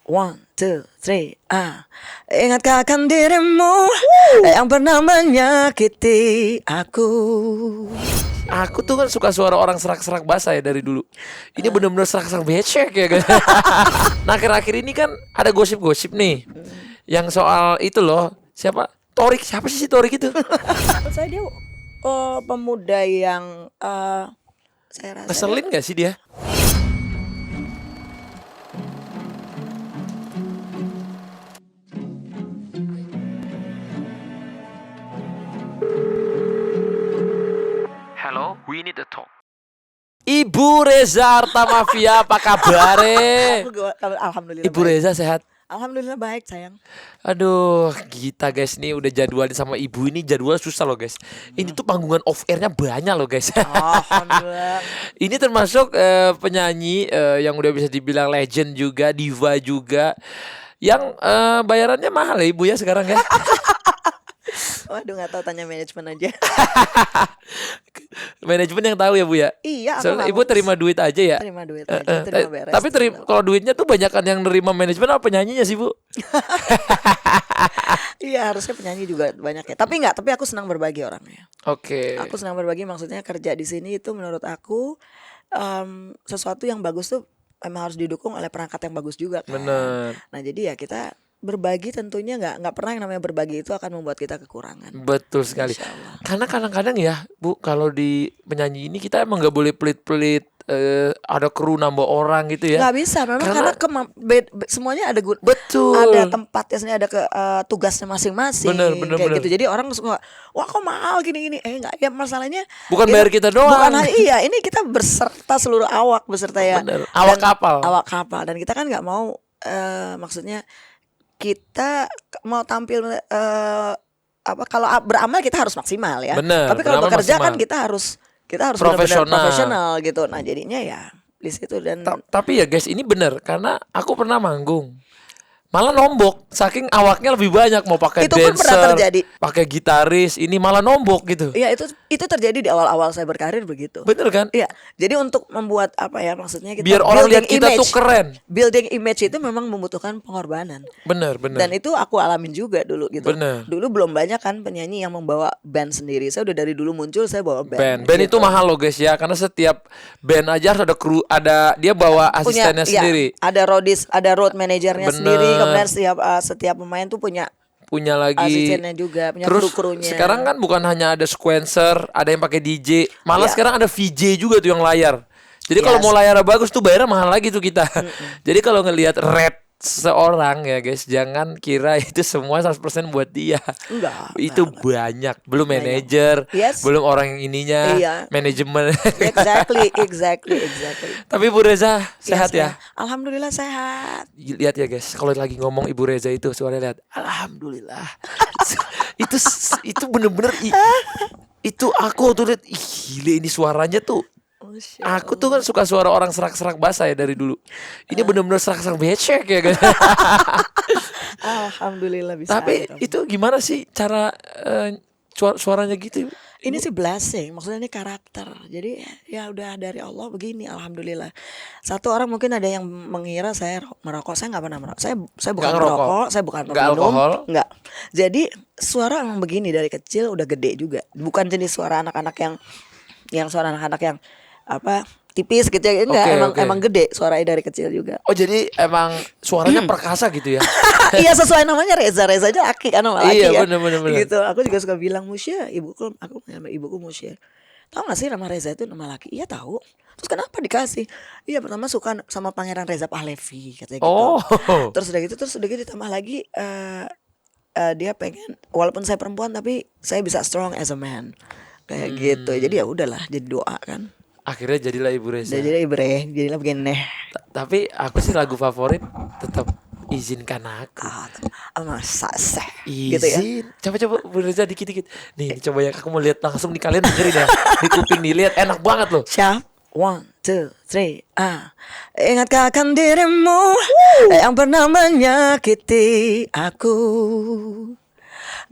One, two, three, Ingatkah akan dirimu yang pernah menyakiti aku? Aku tuh kan suka suara orang serak-serak basah ya dari dulu. Ini bener-bener serak-serak becek ya kan. Nah akhir-akhir ini kan ada gosip-gosip nih yang soal itu loh. Siapa? Torik. Siapa sih si Torik itu? Menurut saya dia pemuda yang saya rasa Ngeselin gak sih dia? Hello, we need a talk. Ibu Reza Artamafia, apa kabar? Alhamdulillah Ibu baik. Reza sehat? Alhamdulillah baik sayang. Aduh, kita guys nih udah jadwalin sama ibu ini jadwal susah loh guys. Ini tuh panggungan off airnya banyak loh guys. Alhamdulillah. Ini termasuk penyanyi yang udah bisa dibilang legend juga, diva juga, yang bayarannya mahal ya ibu ya sekarang ya. Waduh nggak tahu, tanya manajemen aja. Manajemen yang tahu ya bu ya. Iya, aku Soalnya nggak ibu mau. terima duit aja ya. Terima duit aja, terima beres. Tapi kalau duitnya tuh banyakan yang nerima manajemen apa penyanyinya sih bu? Iya harusnya penyanyi juga banyak ya. Tapi aku senang berbagi orangnya. Oke. Aku senang berbagi, maksudnya kerja di sini itu menurut aku sesuatu yang bagus tuh memang harus didukung oleh perangkat yang bagus juga kan. Bener. Nah jadi ya kita berbagi, tentunya nggak pernah yang namanya berbagi itu akan membuat kita kekurangan. Betul sekali. Insya Allah. Karena kadang-kadang ya bu, kalau di penyanyi ini kita emang nggak boleh pelit-pelit. Ada kru nambah orang gitu ya. Nggak bisa memang karena semuanya ada Betul. ada tempatnya, ada tugasnya masing-masing. Bener. Gitu. Jadi orang suka, wah kok mahal gini-gini. Nggak, ya masalahnya Bukan bayar kita doang. Bukan iya, ini kita beserta seluruh awak beserta ya. Bener. Awak kapal. Awak kapal, dan kita kan nggak mau maksudnya kita mau tampil kalau beramal kita harus maksimal ya. Bener, Tapi kalau beramal bekerja maksimal. kan kita harus benar-benar profesional gitu. Nah jadinya ya di situ. Dan Tapi ya guys ini bener, karena aku pernah manggung malah nombok, saking awaknya lebih banyak, mau pakai itu pun pernah dancer, terjadi. pakai gitaris, ini malah nombok gitu. Iya itu terjadi di awal-awal saya berkarir begitu. Bener kan? Iya. Jadi untuk membuat apa ya, maksudnya kita Biar orang lihat kita image, tuh keren. Building image itu memang membutuhkan pengorbanan. Bener. Dan itu aku alamin juga dulu gitu. Bener. Dulu belum banyak kan penyanyi yang membawa band sendiri. Saya udah dari dulu muncul saya bawa band. Band gitu. itu mahal loh guys ya, karena setiap band aja harus ada kru, ada dia bawa asistennya sendiri. Ada road manajernya Bener. sendiri. Kemudian setiap pemain tuh punya lagi asistennya juga, punya terus kru-krunya. sekarang kan bukan hanya ada sequencer, ada yang pakai DJ, malah Iya. sekarang ada VJ juga tuh yang layar. Jadi kalau mau layarnya bagus tuh bayarnya mahal lagi tuh kita. Jadi kalau ngelihat rate seorang ya guys, jangan kira itu semua 100% buat dia. Enggak. Itu banyak, belum manajer, Yes. belum orang yang ininya, Iya. manajemen. Exactly. Tapi Bu Reza sehat ya? Alhamdulillah sehat. Lihat ya guys, kalau lagi ngomong Ibu Reza itu suaranya lihat, alhamdulillah. itu bener-bener itu aku tuh lihat, ih gile ini suaranya tuh. Aku tuh kan suka suara orang serak-serak basah ya dari dulu. Ini bener-bener serak-serak becek ya kan. Alhamdulillah bisa. Tapi itu gimana sih cara suaranya gitu? Ini sih blessing, maksudnya ini karakter. Jadi ya udah dari Allah begini, alhamdulillah. Satu orang mungkin ada yang mengira saya merokok, saya nggak pernah merokok. Saya bukan merokok, saya bukan nggak minum, alkohol. nggak. Jadi suara emang begini dari kecil udah gede juga. Bukan jenis suara anak-anak yang suara anak-anak yang apa tipis gitu ya, enggak, emang gede suaranya dari kecil juga. Oh jadi emang suaranya perkasa gitu ya? Iya sesuai namanya, Reza aja laki kan, nama laki Iya, ya. bener. Gitu. Aku juga suka bilang Musya, aku nama ibuku Musya. Tahu gak sih nama Reza itu nama laki? Iya tahu. Terus kenapa dikasih? Iya pertama suka sama Pangeran Reza Pahlavi katanya gitu. Oh. Terus udah gitu ditambah lagi dia pengen walaupun saya perempuan tapi saya bisa strong as a man. Kayak gitu. Jadi ya udahlah, jadi doa kan. Akhirnya jadilah Ibu Reza. Jadilah begini. Tapi aku sih lagu favorit tetap Izinkan Aku. Masa sih Izin. gitu ya. Coba Bu Reza dikit-dikit. Nih coba ya, aku mau lihat langsung nih, kalian dengerin ya. Di kuping nih, lihat enak banget loh. Siap. 1, 2, 3 Ingatkah akan dirimu yang pernah menyakiti aku?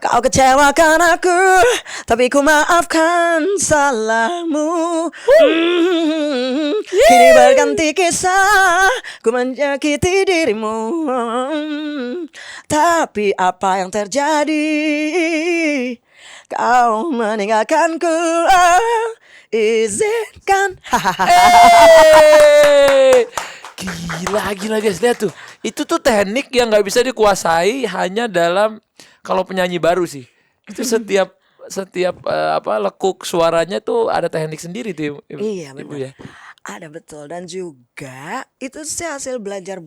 Kau kecewakan aku, tapi ku maafkan salahmu. Kini berganti kisah, ku menyakiti dirimu. Tapi apa yang terjadi? Kau meninggalkanku, izinkan. Gila guys, lihat tuh. Itu tuh teknik yang nggak bisa dikuasai hanya dalam kalau penyanyi baru sih. Itu setiap lekuk suaranya tuh ada teknik sendiri tuh. Iya Ibu benar. ya. Ada betul, dan juga itu saya hasil belajar.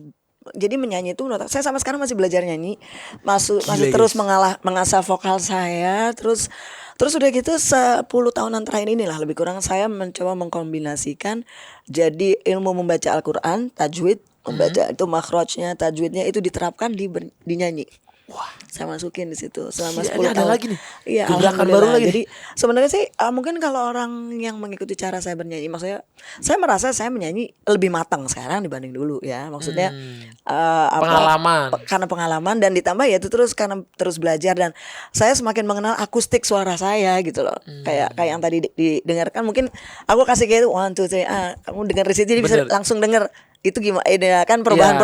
Jadi menyanyi itu saya sama sekarang masih belajar nyanyi, masih Gila, terus guys. mengasah vokal saya, terus udah gitu 10 tahunan terakhir inilah lebih kurang saya mencoba mengkombinasikan jadi ilmu membaca Al-Qur'an, tajwid, membaca itu makhrajnya, tajwidnya itu diterapkan di nyanyi. Wah, Saya masukin di situ selama gila, 10 ini ada tahun. lagi nih. Iya, Gebrakan alhamdulillah. baru lagi nih. Jadi sebenarnya sih mungkin kalau orang yang mengikuti cara saya bernyanyi, maksudnya saya merasa saya menyanyi lebih matang sekarang dibanding dulu ya. Maksudnya Pengalaman. karena pengalaman dan ditambah ya itu karena terus belajar dan saya semakin mengenal akustik suara saya gitu loh. Kayak yang tadi didengarkan, mungkin aku kasih kayak itu 1 2 3 kamu dengar di situ jadi bisa Bener. langsung denger itu gimana kan benar.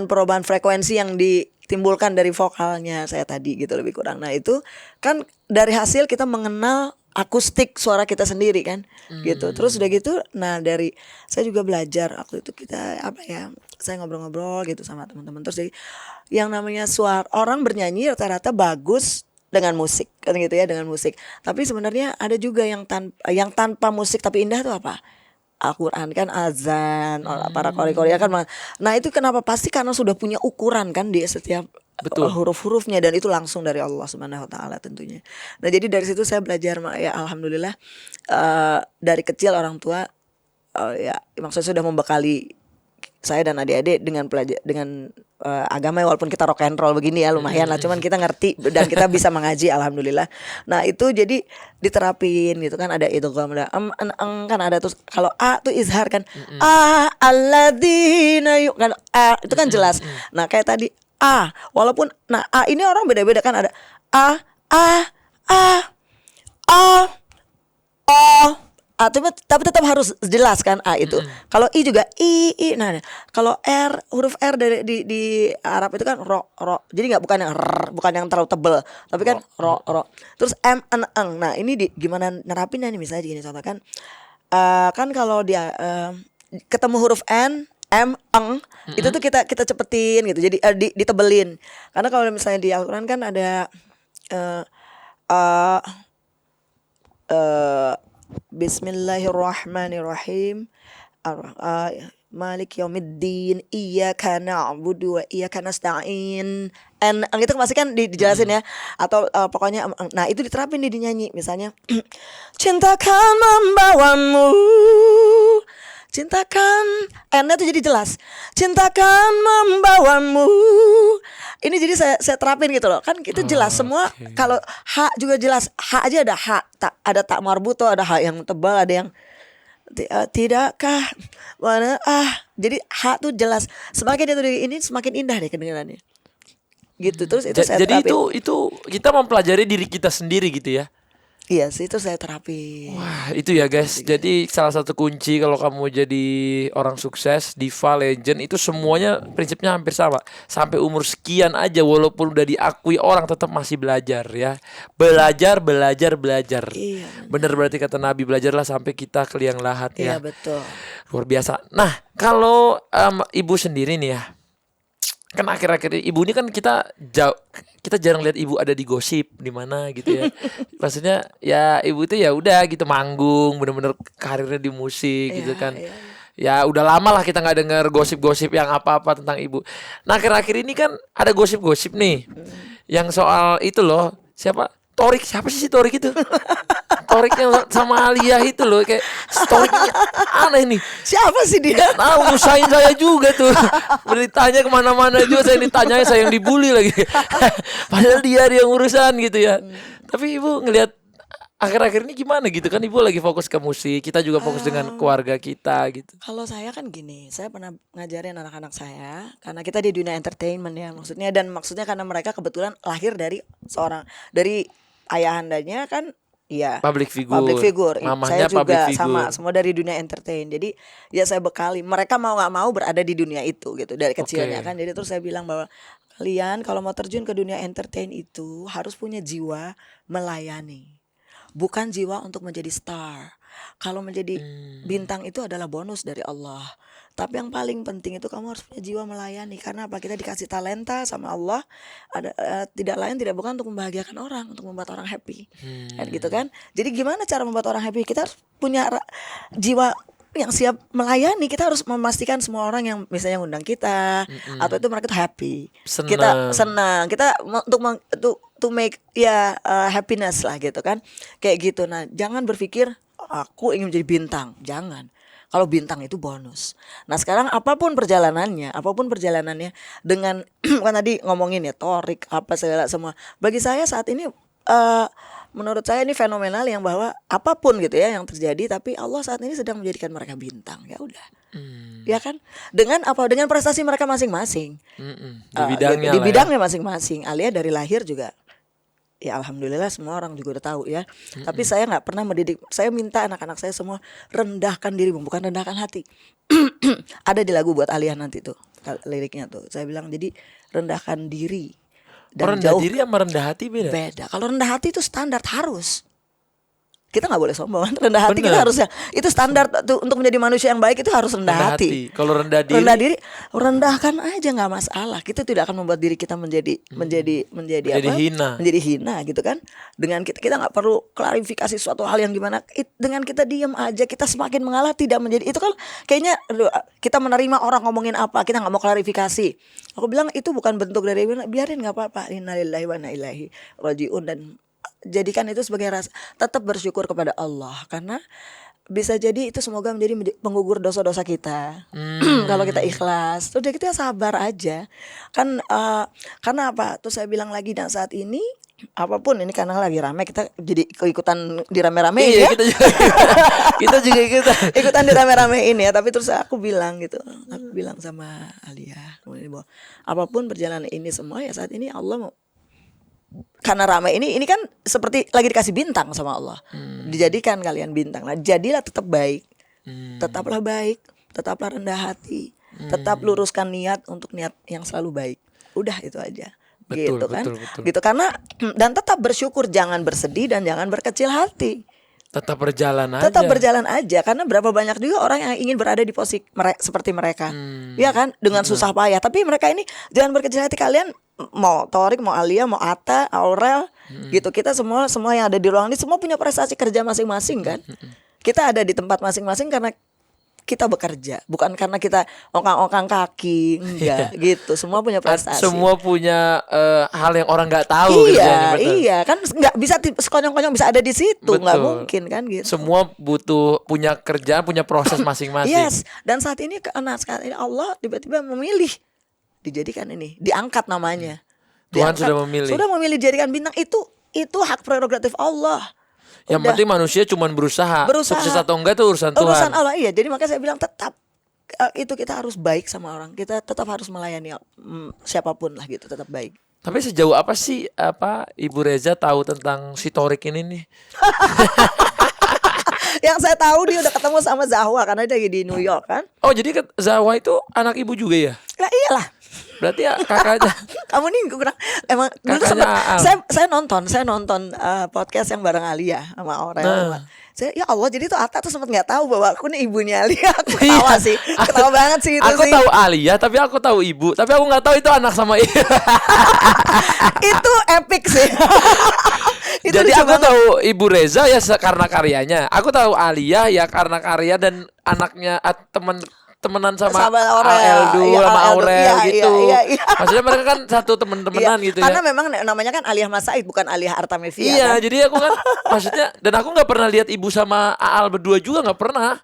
perubahan frekuensi yang ditimbulkan dari vokalnya saya tadi gitu lebih kurang. Nah itu kan dari hasil kita mengenal akustik suara kita sendiri kan gitu. Terus udah gitu, nah dari saya juga belajar waktu itu kita saya ngobrol-ngobrol gitu sama teman-teman, terus jadi yang namanya suara orang bernyanyi rata-rata bagus dengan musik kan gitu ya, dengan musik. Tapi sebenarnya ada juga yang tanpa musik tapi indah tuh apa? Al-Quran kan, azan, para kori-koria kan. Nah itu kenapa? Pasti karena sudah punya ukuran kan di setiap Betul. huruf-hurufnya, dan itu langsung dari Allah Subhanahu wa taala tentunya. Nah jadi dari situ saya belajar ya alhamdulillah, dari kecil orang tua ya maksudnya sudah membekali saya dan adik-adik dengan agama, walaupun kita rock and roll begini ya lumayan lah, cuman kita ngerti dan kita bisa mengaji alhamdulillah. Nah itu jadi diterapin gitu kan, ada idgham, ada kan ada, terus kalau a tuh izhar kan, alladzina kan itu kan jelas. Nah kayak tadi walaupun a ini orang beda-beda kan, ada a tapi tetap harus jelas kan itu. Kalau i juga i. Nah, kalau huruf R di Arab itu kan ro. Jadi bukan yang terlalu tebel, tapi kan ro. Terus m an eng. Nah, ini gimana nerapinnya nih, misalnya gini contoh kan. Kan kalau dia ketemu huruf n, m, eng, itu tuh kita cepetin gitu. Jadi ditebelin. Karena kalau misalnya di Al-Qur'an kan ada Bismillahirrahmanirrahim. Malik yaumiddin, iyyaka na'budu wa iyyaka nasta'in. Itu pasti kan dijelasin ya. Atau pokoknya nah itu diterapin di nyanyi. Misalnya cintakan membawamu. Cintakan, N-nya tuh jadi jelas. Cintakan membawamu. Ini jadi saya terapin gitu loh. Kan itu jelas semua. Kalau H juga jelas. H aja ada H, ada tak marbuto, ada H yang tebal, ada yang tidakkah, mana Jadi H tuh jelas. Semakin itu ini semakin indah deh kedengarannya. Gitu. Terus itu saya Jadi terapin. itu kita mempelajari diri kita sendiri gitu ya. Iya sih, itu saya terapin. Wah, itu ya guys. Jadi salah satu kunci kalau kamu jadi orang sukses, diva, legend, itu semuanya prinsipnya hampir sama. Sampai umur sekian aja walaupun udah diakui orang tetap masih belajar ya. Belajar. Iya. Bener, berarti kata Nabi, belajarlah sampai kita ke liang lahat ya. Iya betul. Luar biasa. Nah, kalau ibu sendiri nih ya. Kan akhir-akhir ini ibu ini kan kita jarang lihat ibu ada di gosip di mana gitu ya. Maksudnya ya ibu itu ya udah gitu manggung, bener-bener karirnya di musik gitu kan. Iya. Ya udah lama lah kita nggak dengar gosip-gosip yang apa-apa tentang ibu. Nah akhir-akhir ini kan ada gosip-gosip nih, yang soal itu loh, siapa sih Torik itu? Torik yang sama Alia itu loh, kayak Toriknya aneh nih. Siapa sih dia? Nah, nyusahin saya juga tuh. Beritanya kemana-mana juga saya ditanya, saya yang dibully lagi. Padahal dia yang urusan gitu ya. Tapi ibu ngelihat akhir-akhir ini gimana gitu kan, ibu lagi fokus ke musik, kita juga fokus dengan keluarga kita gitu. Kalau saya kan gini, saya pernah ngajarin anak-anak saya karena kita di dunia entertainment ya maksudnya karena mereka kebetulan lahir dari ayahandanya kan ya Public public figure. mamahnya Saya juga public figure. sama semua dari dunia entertain. Jadi ya saya bekali mereka mau nggak mau berada di dunia itu gitu dari kecilnya Oke. kan. Jadi terus saya bilang bahwa kalian kalau mau terjun ke dunia entertain itu harus punya jiwa melayani. Bukan jiwa untuk menjadi star. Kalau menjadi bintang itu adalah bonus dari Allah. Tapi yang paling penting itu kamu harus punya jiwa melayani. Karena apa? Kita dikasih talenta sama Allah. Tidak lain tidak bukan untuk membahagiakan orang, untuk membuat orang happy. Kan gitu kan? Jadi gimana cara membuat orang happy? Kita harus punya jiwa yang siap melayani. Kita harus memastikan semua orang yang misalnya undang kita atau itu mereka tuh happy. Kita senang. Kita to make happiness lah gitu kan. Kayak gitu. Nah, jangan berpikir aku ingin menjadi bintang. Jangan. Kalau bintang itu bonus. Nah, sekarang apapun perjalanannya dengan kan tadi ngomongin ya torik apa segala semua. Bagi saya saat ini menurut saya ini fenomenal yang bahwa apapun gitu ya yang terjadi, tapi Allah saat ini sedang menjadikan mereka bintang. Ya udah. Ya kan? Dengan prestasi mereka masing-masing. Di bidangnya masing-masing. Alia dari lahir juga ya alhamdulillah semua orang juga udah tahu ya. Tapi saya nggak pernah mendidik. Saya minta anak-anak saya semua rendahkan diri, bukan rendahkan hati. Ada di lagu buat Alia nanti tuh liriknya tuh. Saya bilang jadi rendahkan diri. Dan rendah diri sama rendah hati beda. Beda. Kalau rendah hati itu standar harus. Kita nggak boleh sombong kan. Rendah hati kita harusnya itu standar tuh, untuk menjadi manusia yang baik itu harus rendah hati. Kalau rendah diri rendahkan aja nggak masalah. Kita tidak akan membuat diri kita menjadi hina. Menjadi hina gitu kan. Dengan kita nggak perlu klarifikasi suatu hal yang gimana. Dengan kita diam aja kita semakin mengalah, tidak menjadi itu kan kayaknya kita menerima orang ngomongin apa kita nggak mau klarifikasi. Aku bilang itu bukan bentuk dari biarin nggak apa-apa. Innalillahi wa inna ilaihi rajiun dan jadikan itu sebagai rasa tetap bersyukur kepada Allah karena bisa jadi itu semoga menjadi penggugur dosa-dosa kita. Kalau kita ikhlas, udah kita sabar aja. Kan karena apa? Terus saya bilang lagi dan saat ini apapun ini karena lagi rame kita jadi ikutan di rame-rame ya. Kita juga ikutan di rame-rame ini ya. Tapi terus aku bilang gitu, aku bilang sama Alia bahwa apapun perjalanan ini semua ya saat ini Allah mau karena ramai ini kan seperti lagi dikasih bintang sama Allah. Dijadikan kalian bintang. Nah, jadilah tetap baik. Tetaplah baik, tetaplah rendah hati. Tetap luruskan niat untuk niat yang selalu baik. Udah itu aja. Betul, gitu kan. betul. Gitu karena dan tetap bersyukur, jangan bersedih dan jangan berkecil hati. Tetap berjalan aja karena berapa banyak juga orang yang ingin berada di posisi seperti mereka. Ya kan? Dengan susah payah. Tapi mereka ini jangan berkecil hati. Kalian mau Torik, mau Alia, mau Atta, Aurel gitu. Kita semua yang ada di ruang ini semua punya prestasi kerja masing-masing kan. Kita ada di tempat masing-masing karena kita bekerja, bukan karena kita ongkang-ongkang kaki, enggak gitu. Semua punya prestasi. Semua punya hal yang orang nggak tahu. Iya, kan nggak bisa sekonyong-konyong bisa ada di situ, nggak mungkin kan gitu. Semua butuh punya kerjaan, punya proses masing-masing. Yes, dan saat ini karena sekarang ini Allah tiba-tiba memilih, dijadikan ini, diangkat namanya. Tuhan sudah memilih dijadikan bintang itu hak prerogatif Allah. Yang penting manusia cuma berusaha. Sukses atau enggak itu urusan Tuhan. Urusan Allah, iya. Jadi makanya saya bilang tetap itu kita harus baik sama orang. Kita tetap harus melayani siapapun lah gitu, tetap baik. Tapi sejauh apa sih Ibu Reza tahu tentang si Torik ini nih? Yang saya tahu dia udah ketemu sama Zahwa karena dia lagi di New York kan. Oh, jadi Zahwa itu anak ibu juga ya? Lah iyalah. Berarti ya kakaknya. Kamu nih kurang emang dulu saya nonton podcast yang bareng Alia sama Aurel. Saya ya Allah, jadi tuh Atta tuh sempat nggak tahu bahwa aku nih ibunya Alia. Aku ketawa sih. Ketawa banget sih itu aku sih. Aku tahu Alia, tapi aku tahu ibu, tapi aku nggak tahu itu anak sama ibu. Itu epic sih. Itu jadi aku tahu Ibu Reza ya karena karyanya. Aku tahu Alia ya karena karya dan anaknya temenan sama Aeldu sama Aurel gitu. Iya. Maksudnya mereka kan satu teman-temanan gitu ya. Karena memang namanya kan Aliyah Mas Said bukan Aliyah Artamevia. Iya, kan? Jadi aku kan maksudnya dan aku nggak pernah lihat ibu sama Aal berdua juga nggak pernah.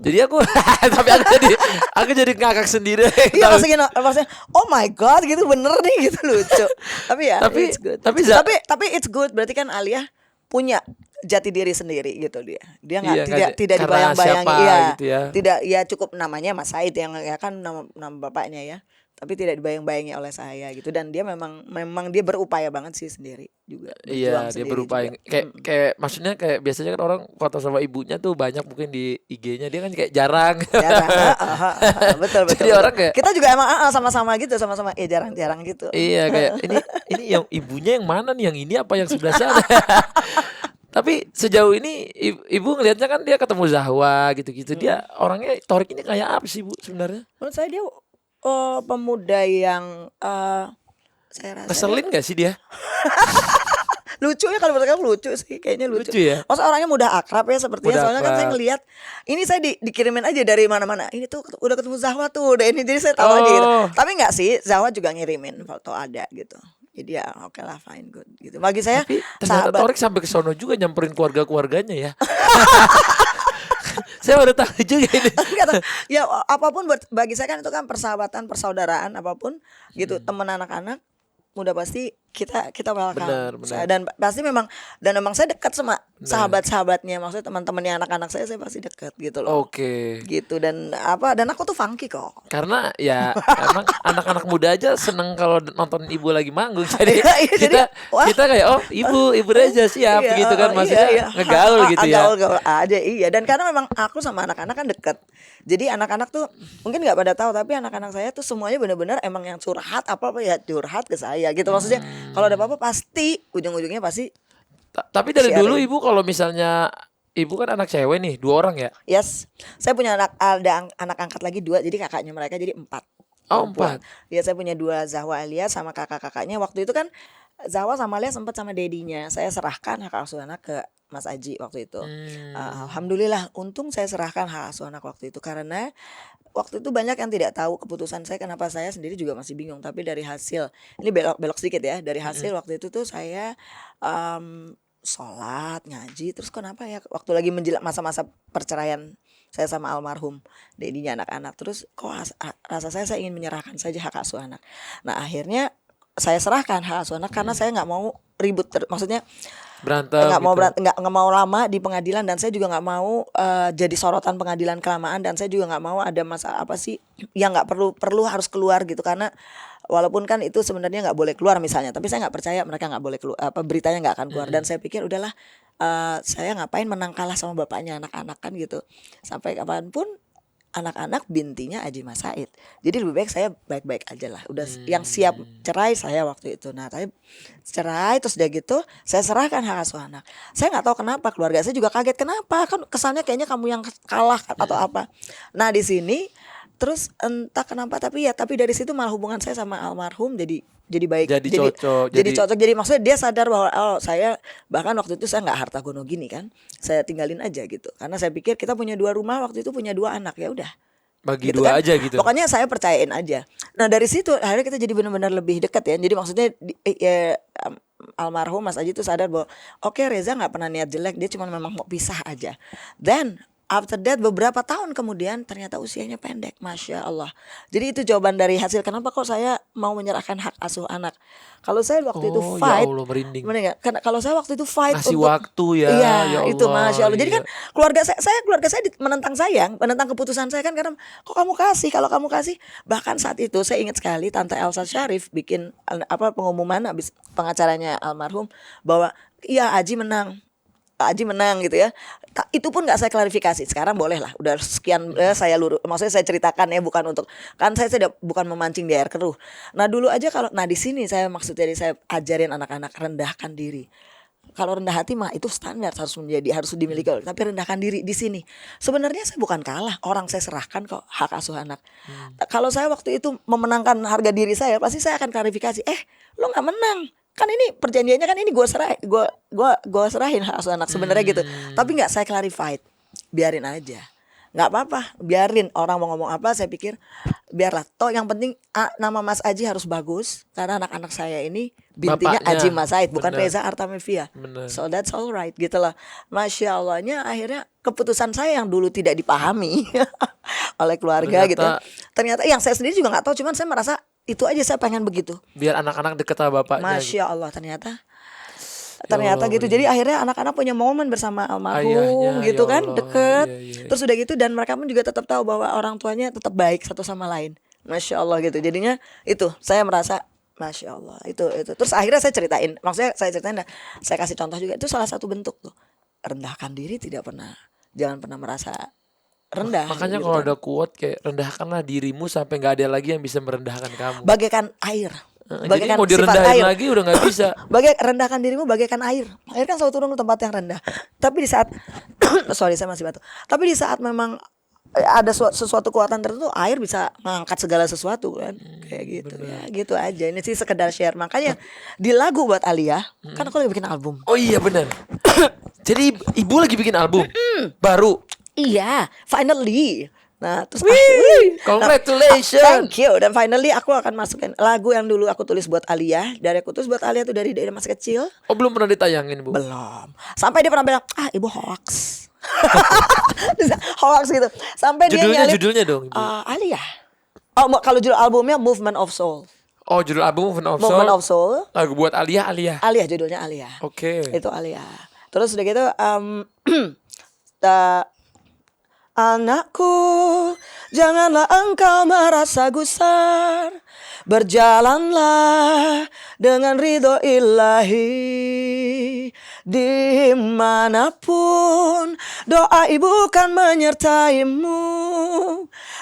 Jadi aku tapi aku jadi ngakak sendiri. Iya maksudnya oh my god gitu bener nih gitu lucu. Tapi ya it's good. Tapi it's good berarti kan Aliyah punya jati diri sendiri gitu dia. Dia Iya, tidak karena dibayang-bayangi, siapa iya. gitu ya. Tidak, ya cukup namanya Mas Said yang ya kan nama bapaknya ya. Tapi tidak dibayang-bayangi oleh saya gitu, dan dia memang dia berupaya banget sih sendiri juga, berjuang Iya, dia sendiri berupaya juga. kayak maksudnya kayak biasanya kan orang foto sama ibunya tuh banyak mungkin di IG-nya, dia kan kayak jarang. Jarang, betul betul Jadi betul. orang kayak Kita juga emang sama-sama gitu, sama-sama ya jarang-jarang gitu. iya kayak ini yang ibunya yang mana nih, yang ini apa yang sebelah sana? Tapi sejauh ini ibu ngelihatnya kan dia ketemu Zahwa gitu-gitu. Dia orangnya Torik ini kayak apa sih Bu sebenarnya? Menurut saya dia pemuda yang saya rasa dia Ngeselin gak sih dia? lucu ya, kalau menurut aku lucu sih, kayaknya lucu. Lucu ya? Masa orangnya mudah akrab ya sepertinya, Mudah soalnya kan saya akrab. ngelihat ini, saya dikirimin aja dari mana-mana. Ini tuh udah ketemu Zahwa tuh, udah ini, jadi saya tahu aja gitu. Oh. Tapi nggak sih, Zahwa juga ngirimin foto ada gitu. Jadi ya oke lah, fine good gitu. Bagi saya Tapi ternyata sahabat. Torik sampai ke sono juga nyamperin keluarga-keluarganya ya. Saya baru tahu juga ini. Nggak tahu. Ya apapun bagi saya kan itu kan persahabatan, persaudaraan, apapun gitu, teman anak-anak mudah pasti kita welcome. Benar. Dan pasti memang saya dekat sama sahabat-sahabatnya, maksudnya teman-temannya anak-anak saya pasti dekat gitu loh. Oke. Gitu, dan aku tuh funky kok. Karena ya emang anak-anak muda aja seneng kalau nonton ibu lagi manggung. Jadi Iya, jadi, wah. kita kayak oh ibu Reza siap Iya, gitu kan, maksudnya iya. ngegaul gitu ya. Gaul aja, iya. Dan karena memang aku sama anak-anak kan deket, jadi anak-anak tuh mungkin nggak pada tahu, tapi anak-anak saya tuh semuanya benar-benar emang yang curhat apa ya curhat ke saya gitu. Maksudnya kalau ada apa-apa pasti ujung-ujungnya pasti Tapi dari dulu sharing. ibu kalau misalnya ibu kan anak cewek nih 2 orang ya. Yes, saya punya ada anak angkat lagi 2, jadi kakaknya mereka jadi 4 Oh perempuan. 4. Ya, saya punya 2 Zahwa Alia sama kakak-kakaknya. Waktu itu kan Zahwa sama Alia sempat sama dedinya. Saya serahkan hak asuh anak ke Mas Aji waktu itu. Alhamdulillah, untung saya serahkan hak asuh anak waktu itu, karena waktu itu banyak yang tidak tahu keputusan saya, kenapa saya sendiri juga masih bingung. Tapi dari hasil, ini belok sedikit ya, dari hasil waktu itu tuh saya sholat, ngaji, terus kenapa ya waktu lagi menjelang masa-masa perceraian saya sama almarhum dedinya anak-anak, terus kok rasa saya ingin menyerahkan saja hak asuh anak. Nah akhirnya saya serahkan hak asuh anak karena saya nggak mau ribut, maksudnya Berantem gitu. nggak mau lama di pengadilan, dan saya juga nggak mau jadi sorotan pengadilan kelamaan, dan saya juga nggak mau ada masalah apa sih yang nggak perlu harus keluar gitu, karena walaupun kan itu sebenarnya nggak boleh keluar misalnya, tapi saya nggak percaya mereka nggak boleh keluar, beritanya nggak akan keluar. Dan saya pikir udahlah, saya ngapain menang kalah sama bapaknya anak-anak kan gitu, sampai kapanpun anak-anak bintinya Aji Mas Said. Jadi lebih baik saya baik-baik aja lah. Udah yang siap cerai saya waktu itu. Nah, saya cerai terus udah gitu saya serahkan hak asuh anak. Saya nggak tahu kenapa keluarga saya juga kaget, kenapa kan kesannya kayaknya kamu yang kalah atau apa. Nah, di sini terus entah kenapa, tapi dari situ malah hubungan saya sama almarhum jadi baik, Jadi cocok, jadi cocok. Jadi maksudnya dia sadar bahwa saya bahkan waktu itu saya nggak harta gono gini kan, saya tinggalin aja gitu, karena saya pikir kita punya 2 rumah waktu itu, punya 2 anak, ya udah Bagi gitu 2 kan. aja gitu. Pokoknya saya percayain aja. Nah dari situ akhirnya kita jadi benar-benar lebih dekat ya. Jadi maksudnya almarhum Mas Aji itu sadar bahwa oke, Reza nggak pernah niat jelek, dia cuma memang mau pisah aja. Then after that beberapa tahun kemudian ternyata usianya pendek, Masya Allah. Jadi itu jawaban dari hasil kenapa kok saya mau menyerahkan hak asuh anak. Kalau saya waktu itu Oh, fight, ya Allah, merinding. karena kalau saya waktu itu fight Ngasih untuk waktu ya, iya, ya itu Allah, Masya Allah. Jadi iya. kan keluarga saya menentang keputusan saya kan, karena kok kamu kasih, kalau kamu kasih. Bahkan saat itu saya ingat sekali Tante Elsa Syarif bikin pengumuman habis pengacaranya almarhum bahwa iya Aji menang gitu ya. Itu pun nggak saya klarifikasi. Sekarang boleh lah, udah sekian saya maksudnya saya ceritakan ya, bukan untuk kan saya bukan memancing di air keruh. Nah dulu aja di sini saya maksudnya saya ajarin anak-anak rendahkan diri. Kalau rendah hati mah itu standar harus dimiliki, tapi rendahkan diri di sini. Sebenarnya saya bukan kalah, orang saya serahkan kok hak asuh anak. Kalau saya waktu itu memenangkan harga diri saya, pasti saya akan klarifikasi. Lo nggak menang. Kan ini perjanjiannya kan ini gue serahin hak asuh anak sebenarnya gitu. Tapi nggak saya clarified. Biarin aja. Nggak apa-apa, biarin orang mau ngomong apa, saya pikir biarlah. Toh yang penting nama Mas Aji harus bagus, karena anak-anak saya ini bintinya Bapaknya, Aji Mas Said, bukan bener. Reza Artamevia. Bener. So that's all right gitu loh. Masya Allahnya akhirnya keputusan saya yang dulu tidak dipahami oleh keluarga gitu. Ternyata yang saya sendiri juga nggak tahu, cuman saya merasa itu aja, saya pengen begitu. Biar anak-anak deket sama bapaknya. Masya Allah, ternyata ternyata Allah, gitu. Jadi akhirnya anak-anak punya momen bersama almarhum ayahnya, gitu ya kan, Allah. deket. Iya, iya. Terus udah gitu dan mereka pun juga tetap tahu bahwa orang tuanya tetap baik satu sama lain. Masya Allah gitu. Jadinya itu saya merasa Masya Allah itu. Terus akhirnya saya ceritain, maksudnya saya ceritain, saya kasih contoh juga. Itu salah satu bentuk tuh, rendahkan diri tidak pernah, jangan pernah merasa rendah Makanya gitu kalau kan. ada quote kayak rendahkanlah dirimu sampai nggak ada lagi yang bisa merendahkan kamu. Bagaikan air, Jadi bagaikan mau sifat direndahin air. lagi udah nggak bisa. Rendahkan dirimu bagaikan air. Air kan selalu turun ke tempat yang rendah. Tapi di saat sorry saya masih batuk. Tapi di saat memang ada sesuatu kekuatan tertentu, air bisa mengangkat segala sesuatu kan. Kayak gitu ya. Gitu aja. Ini sih sekedar share. Makanya di lagu buat Alia, kan aku lagi bikin album. Oh iya benar. Jadi ibu lagi bikin album baru. Iya, finally. Nah, terus Congratulations. thank you. Dan finally aku akan masukin lagu yang dulu aku tulis buat Alia. Dari aku tulis buat Alia tuh dari masih kecil. Oh belum pernah ditayangin bu. Belum. Sampai dia pernah bilang, ibu hoax. Hoax gitu. Sampai dia nyalip Judulnya dong ibu. Alia. Kalau judul albumnya Movement of Soul. Oh judul album Movement of Soul. Movement of Soul. Lagu buat Alia. Alia judulnya Alia. Oke. Itu Alia. Terus udah gitu anakku, janganlah engkau merasa gusar. Berjalanlah dengan ridho ilahi. Dimanapun doa ibu kan menyertaimu.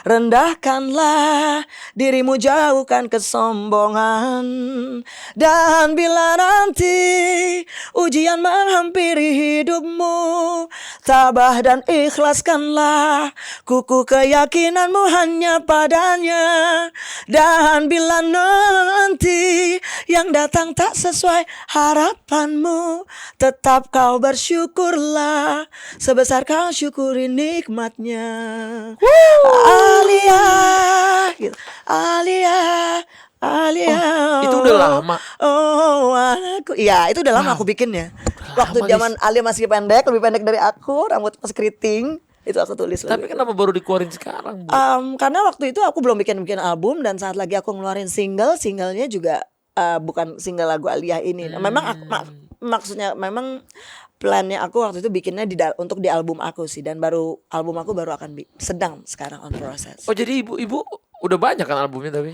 Rendahkanlah dirimu, jauhkan kesombongan. Dan bila nanti ujian menghampiri hidupmu, tabah dan ikhlaskanlah kukuh keyakinanmu hanya padanya. Dan bila nanti yang datang tak sesuai harapanmu, tetap kau bersyukurlah sebesar kau syukuri nikmatnya. Alia gitu. Alia. Itu udah lama. Oh anakku. Iya itu udah lama aku bikinnya. Waktu zaman Alia masih pendek, lebih pendek dari aku, rambut masih keriting. Itu aku tulis. Tapi kenapa baru dikeluarin sekarang bu? Karena waktu itu aku belum bikin album. Dan saat lagi aku ngeluarin singlenya juga bukan single lagu Alia ini. Memang maksudnya memang plannya aku waktu itu bikinnya untuk di album aku sih. Dan album aku baru akan sedang sekarang on process. Oh jadi ibu udah banyak kan albumnya tapi?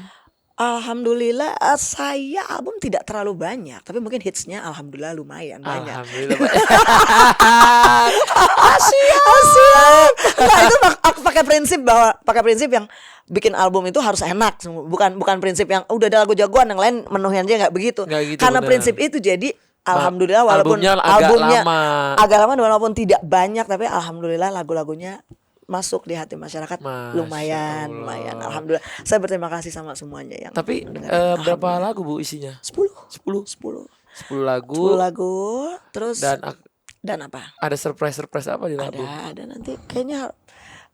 Alhamdulillah saya album tidak terlalu banyak. Tapi mungkin hitsnya alhamdulillah lumayan banyak. Alhamdulillah. Asyik. Nah itu aku pakai prinsip yang bikin album itu harus enak. Bukan prinsip yang udah ada lagu jagoan yang lain menuhin aja, nggak begitu. Nggak gitu, Karena bener. prinsip itu jadi alhamdulillah walaupun albumnya agak lama walaupun tidak banyak, tapi alhamdulillah lagu-lagunya masuk di hati masyarakat. Lumayan. Alhamdulillah. Saya berterima kasih sama semuanya yang Tapi berapa lagu bu isinya? 10 lagu. 10 lagu. Terus dan apa? Ada surprise apa di lagu? Ada nanti kayaknya.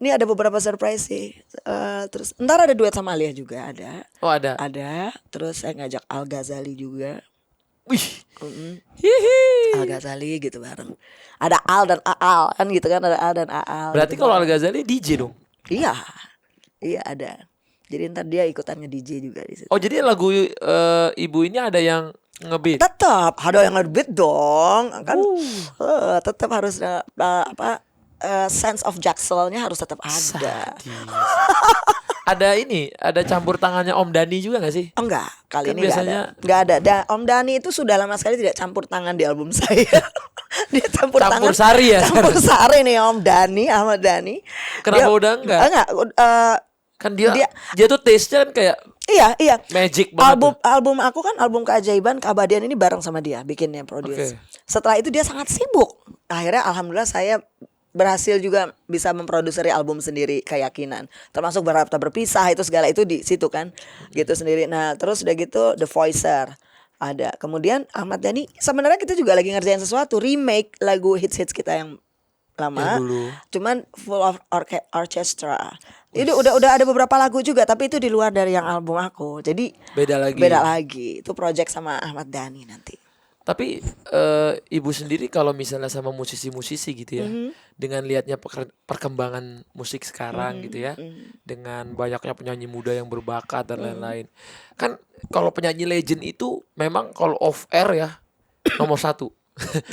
Ini ada beberapa surprise sih. Terus ntar ada duet sama Alia juga ada. Oh ada. Ada. Terus saya ngajak Al Ghazali juga. Wih. Al Ghazali gitu bareng. Ada Al dan Aal kan gitu kan, ada Al dan Aal. Berarti gitu kalau bareng. Al Ghazali DJ dong? Iya ada. Jadi ntar dia ikutannya DJ juga di situ. Oh jadi lagu ibu ini ada yang ngebeat? Tetap ada yang ngebeat dong kan. Tetap harus sense of jackselnya harus tetap ada. Ada campur tangannya Om Dhani juga gak sih? Enggak, kali Kan ini biasanya- enggak ada. Om Dhani itu sudah lama sekali tidak campur tangan di album saya. Dia campur tangan. sari ya? Campur sari nih Om Dhani, Ahmad Dhani. Kenapa udah enggak? Enggak, Kan dia tuh taste-nya kan kayak iya. magic banget. Album aku kan album keajaiban keabadian ini bareng sama dia bikinnya, produce. Oke. Setelah itu dia sangat sibuk. Akhirnya alhamdulillah saya berhasil juga bisa memproduseri album sendiri, Keyakinan, termasuk Berharap Tak Berpisah, itu segala itu di situ kan gitu sendiri. Nah terus udah gitu The Voicer ada, kemudian Ahmad Dhani. Sebenarnya kita juga lagi ngerjain sesuatu, remake lagu hits kita yang lama, Yang dulu. cuman full of orchestra. Itu udah ada beberapa lagu juga, tapi itu di luar dari yang album aku, jadi Beda lagi. itu project sama Ahmad Dhani nanti. Tapi ibu sendiri kalau misalnya sama musisi-musisi gitu ya, dengan lihatnya perkembangan musik sekarang gitu ya, dengan banyaknya penyanyi muda yang berbakat dan lain-lain, kan kalau penyanyi legend itu memang kalau off air ya nomor satu.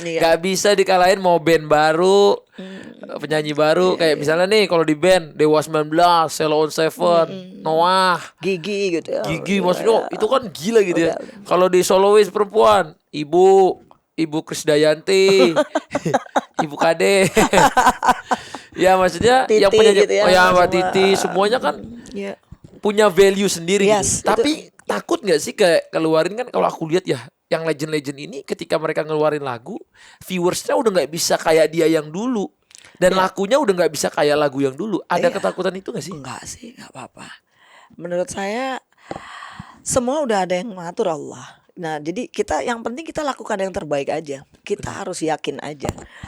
Iya. Gak bisa dikalahin mau band baru, penyanyi baru. Kayak misalnya nih kalau di band Dewa 19, Sheila on Seven, Noah, Gigi gitu ya. Gigi, Iya, maksudnya ya. itu kan gila gitu ya. Udah. Kalau di solois perempuan, Ibu Krisdayanti, Ibu Kade. Ya maksudnya Titi yang penyanyi, gitu ya, oh ya Mbak semua. Titi, semuanya kan Iya. punya value sendiri Yes, gitu. Tapi takut nggak sih kayak keluarin kan kalau aku lihat ya yang legend-legend ini ketika mereka ngeluarin lagu, viewersnya udah nggak bisa kayak dia yang dulu dan lakunya udah nggak bisa kayak lagu yang dulu. Ada Iya. ketakutan itu nggak sih? Enggak sih, enggak apa-apa. Menurut saya semua udah ada yang mengatur Allah. Nah, jadi kita yang penting kita lakukan yang terbaik aja. Kita harus yakin aja.